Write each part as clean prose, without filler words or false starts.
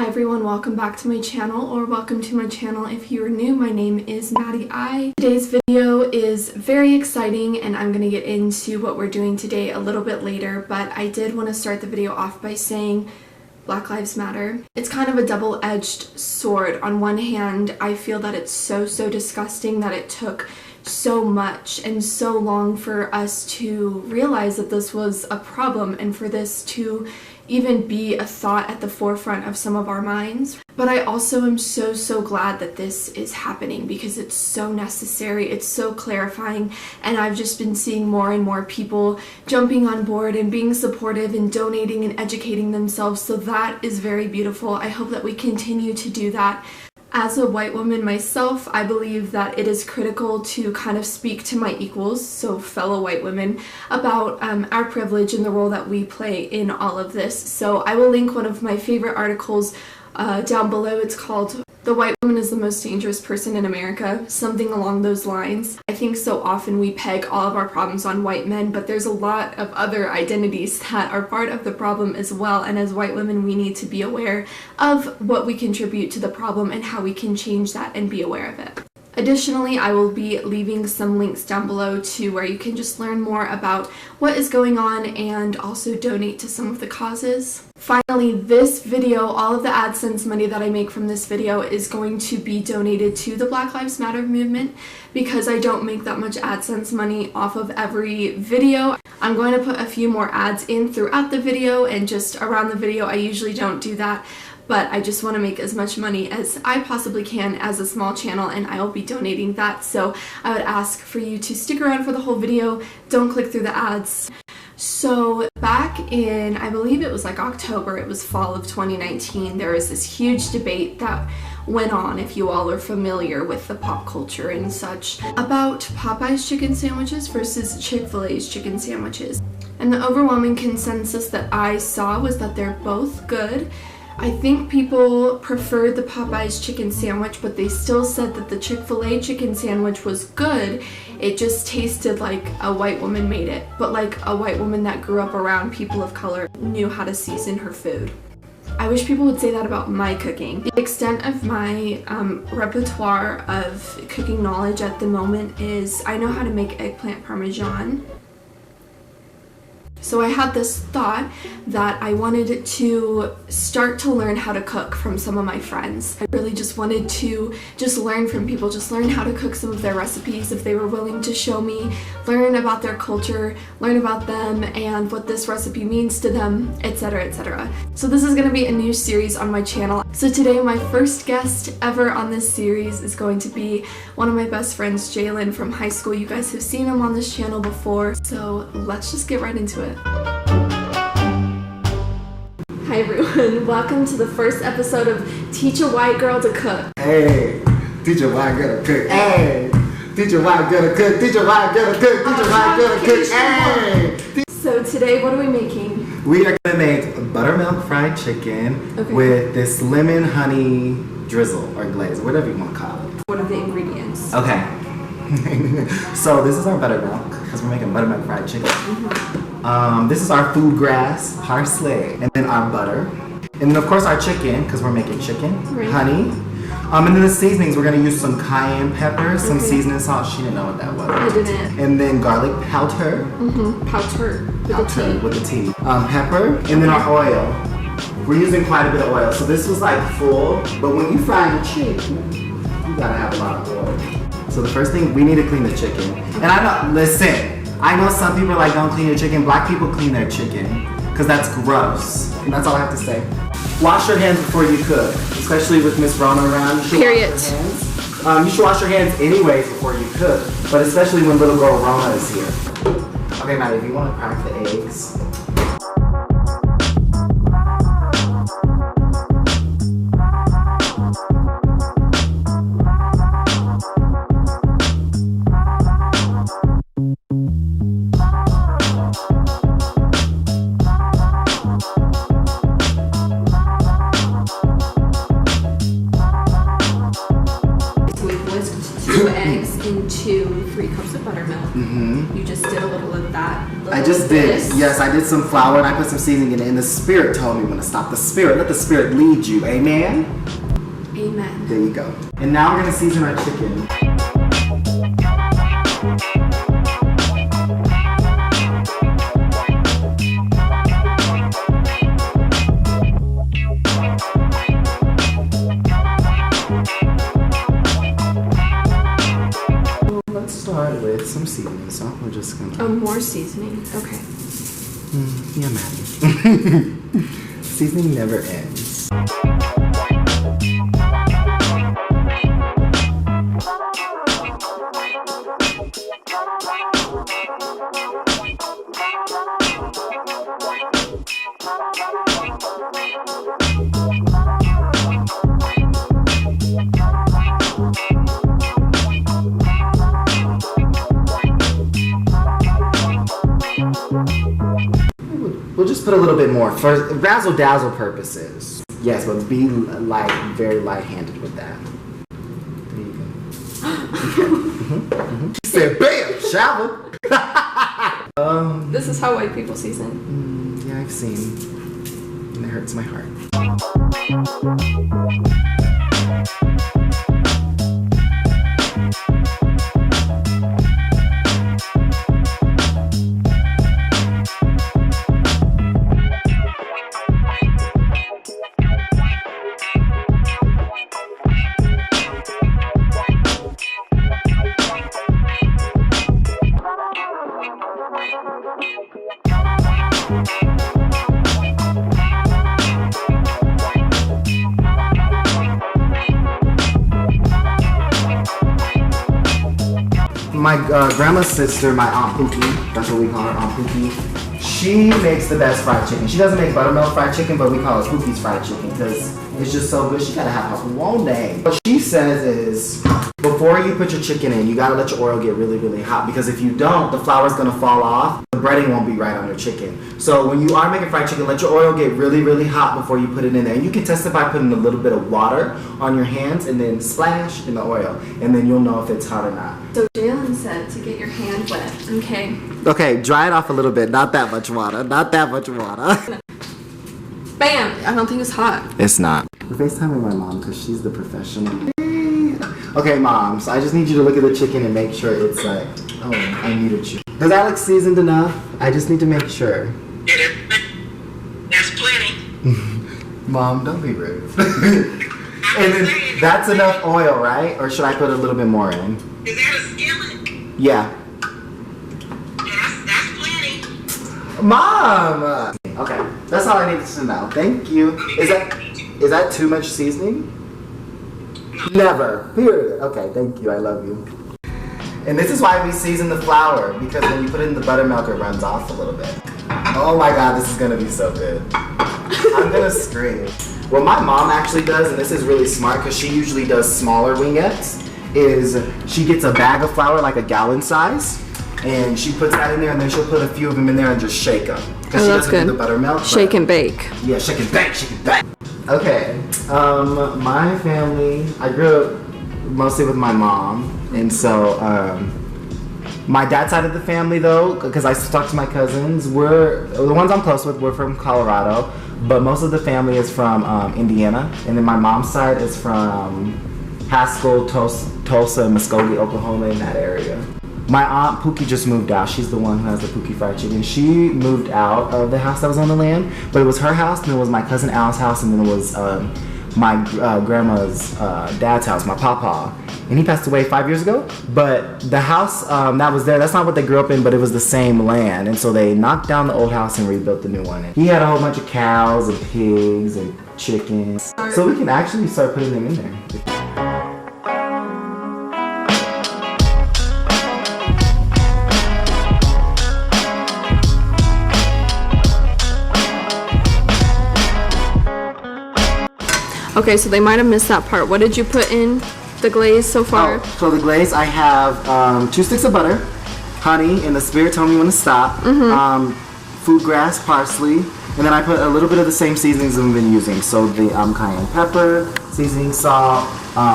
Hi everyone, welcome back to my channel, or welcome to my channel if you are new. My name is Maddie. Today's video is very exciting and I'm going to get into what we're doing today a little bit later, but I did want to start the video off by saying Black Lives Matter. It's kind of a double-edged sword. On one hand, I feel that it's so disgusting that it took so much and so long for us to realize that this was a problem and for this to even be a thought at the forefront of some of our minds. But I also am so glad that this is happening because it's so necessary, it's so clarifying, and I've just been seeing more and more people jumping on board and being supportive and donating and educating themselves, so that is very beautiful. I hope that we continue to do that. As a white woman myself, I believe that it is critical to kind of speak to my equals, so fellow white women, about our privilege and the role that we play in all of this. So I will link one of my favorite articles down below. It's called "The White Woman is the Most Dangerous Person in America," something along those lines. I think so often we peg all of our problems on white men, but there's a lot of other identities that are part of the problem as well, and as white women we need to be aware of what we contribute to the problem and how we can change that and be aware of it. Additionally, I will be leaving some links down below to where you can just learn more about what is going on and also donate to some of the causes. Finally, this video, all of the AdSense money that I make from this video is going to be donated to the Black Lives Matter movement because I don't make that much AdSense money off of every video. I'm going to put a few more ads in throughout the video and just around the video. I usually don't do that, but I just want to make as much money as I possibly can as a small channel, and I will be donating that. So I would ask for you to stick around for the whole video. Don't click through the ads. So back in, I believe it was like October, it was fall of 2019, there was this huge debate that went on, if you all are familiar with the pop culture and such, about Popeye's chicken sandwiches versus Chick-fil-A's chicken sandwiches. And the overwhelming consensus that I saw was that they're both good. I think people preferred the Popeye's chicken sandwich, but they still said that the Chick-fil-A chicken sandwich was good. It just tasted like a white woman made it, but like a white woman that grew up around people of color, knew how to season her food. I wish people would say that about my cooking. The extent of my repertoire of cooking knowledge at the moment is I know how to make eggplant parmesan. So I had this thought that I wanted to start to learn how to cook from some of my friends. I really just wanted to learn from people, just learn how to cook some of their recipes if they were willing to show me, learn about their culture, learn about them and what this recipe means to them, etc, etc. So this is going to be a new series on my channel. So today my first guest ever on this series is going to be one of my best friends, Jalen, from high school. You guys have seen him on this channel before, so let's just get right into it. Hi everyone, welcome to the first episode of Teach a White Girl to Cook. Hey, teach a white girl to cook. Hey, teach a white girl to cook. Teach a white girl to cook. Teach a white girl to cook. Hey. So today, what are we making? We are gonna make buttermilk fried chicken with this lemon honey drizzle or glaze, or whatever you want to call it. What are the ingredients? Okay. So this is our buttermilk because we're making buttermilk fried chicken. This is our food grass, parsley, and then our butter. And then of course our chicken, because we're making chicken, honey. And then the seasonings, we're gonna use some cayenne pepper, some seasoning salt. She didn't know what that was. I didn't. And then garlic powder. Powder With the tea. Pepper, and then our oil. We're using quite a bit of oil. So this was like full, but when you fry your chicken, you gotta have a lot of oil. So the first thing, we need to clean the chicken. And I know, listen, I know some people are like, don't clean your chicken. Black people clean their chicken because that's gross. And that's all I have to say. Wash your hands before you cook, especially with Miss Breonna around. Period. You should wash your hands anyways before you cook, but especially when little girl Rona is here. Okay, Maddie, if you want to crack the eggs. to 3 cups of buttermilk. You just did a little of that. I just did. Yes, I did some flour and I put some seasoning in it, and the Spirit told me when to stop. The Spirit, let the Spirit lead you. Amen? Amen. There you go. And now we're gonna season our chicken. Let's start with some seasoning, so we're just gonna... Oh, more seasoning. Okay. Yeah, Maddie. Seasoning never ends. We'll just put a little bit more for razzle dazzle purposes. Yes, but be like very light-handed with that. There you go. She said, "Bam, shower." This is how white people season. Yeah, I've seen, and it hurts my heart. My grandma's sister, my Aunt Pookie, that's what we call her, Aunt Pookie, she makes the best fried chicken. She doesn't make buttermilk fried chicken, but we call it Pookie's fried chicken because it's just so good. She gotta have her one day. What she says is, before you put your chicken in, you gotta let your oil get really, really hot, because if you don't, the flour's gonna fall off. The breading won't be right on your chicken. So when you are making fried chicken, let your oil get really, really hot before you put it in there. And you can test it by putting a little bit of water on your hands and then splash in the oil. And then you'll know if it's hot or not. So Jalen said to get your hand wet. Okay. Okay, dry it off a little bit. Not that much water. Not that much water. Bam! I don't think it's hot. It's not. We're FaceTiming my mom because she's the professional. Okay, Mom, so I just need you to look at the chicken and make sure it's like... Oh, I muted you. Does that look seasoned enough? I just need to make sure. That's plenty. Mom, don't be rude. And then that's enough oil, right? Or should I put a little bit more in? Is that a skillet? Yeah. That's plenty. Mom! Okay, that's all I needed to know. Thank you. Is that too much seasoning? Never. Period. Okay, thank you. I love you. And this is why we season the flour, because when you put it in the buttermilk, it runs off a little bit. Oh my God, this is gonna be so good. I'm gonna scream. What my mom actually does, and this is really smart because she usually does smaller wingettes, is she gets a bag of flour, like a gallon size, and she puts that in there, and then she'll put a few of them in there and just shake them. Because she doesn't do the buttermilk. Shake and bake. Yeah, shake and bake, shake and bake. Okay, my family, I grew up mostly with my mom, and so my dad's side of the family though, because I talk to my cousins, the ones I'm close with, we're from Colorado, but most of the family is from Indiana, and then my mom's side is from Haskell, Tulsa, Muskogee, Oklahoma, in that area. My aunt Pookie just moved out. She's the one who has the Pookie fried chicken. She moved out of the house that was on the land, but it was her house, and then it was my cousin Al's house, and then it was my grandma's dad's house, my papa. And he passed away 5 years ago. But the house that was there, that's not what they grew up in, but it was the same land. And so they knocked down the old house and rebuilt the new one. And he had a whole bunch of cows and pigs and chickens. So we can actually start putting them in there. Okay, so they might have missed that part. What did you put in the glaze so far? Oh, so the glaze, I have 2 sticks of butter, honey, and the Spirit told me when to stop, food grass, parsley, And then I put a little bit of the same seasonings that we've been using. So the cayenne pepper, seasoning salt,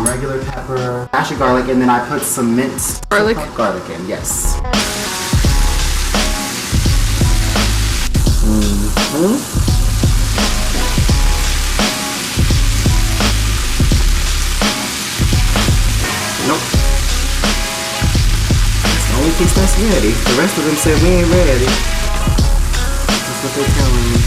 regular pepper, dash of garlic, and then I put some minced Garlic? Garlic in, yes. Nope. That's the only piece that's ready. The rest of them said we ain't ready. That's what they're telling me.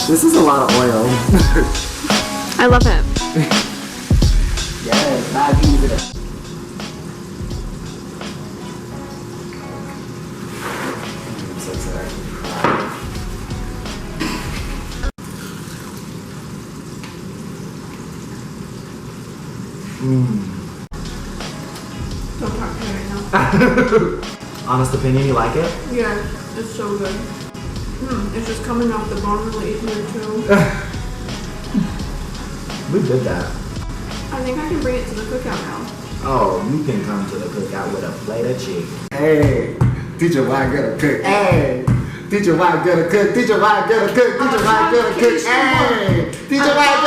This is a lot of oil. I love it. Yes, now I can use it. I'm so sorry. Don't talk to me right now. Honest opinion, you like it? Yeah, it's so good. It's just coming off the bone really easier too. We did that. I think I can bring it to the cookout now. Oh, you can come to the cookout with a plate of chicken. Hey, teach her why I gotta cook. Hey, teach her why I gotta cook. Teach her why I gotta cook. Teach her why I gotta cook. Hey, teach her why I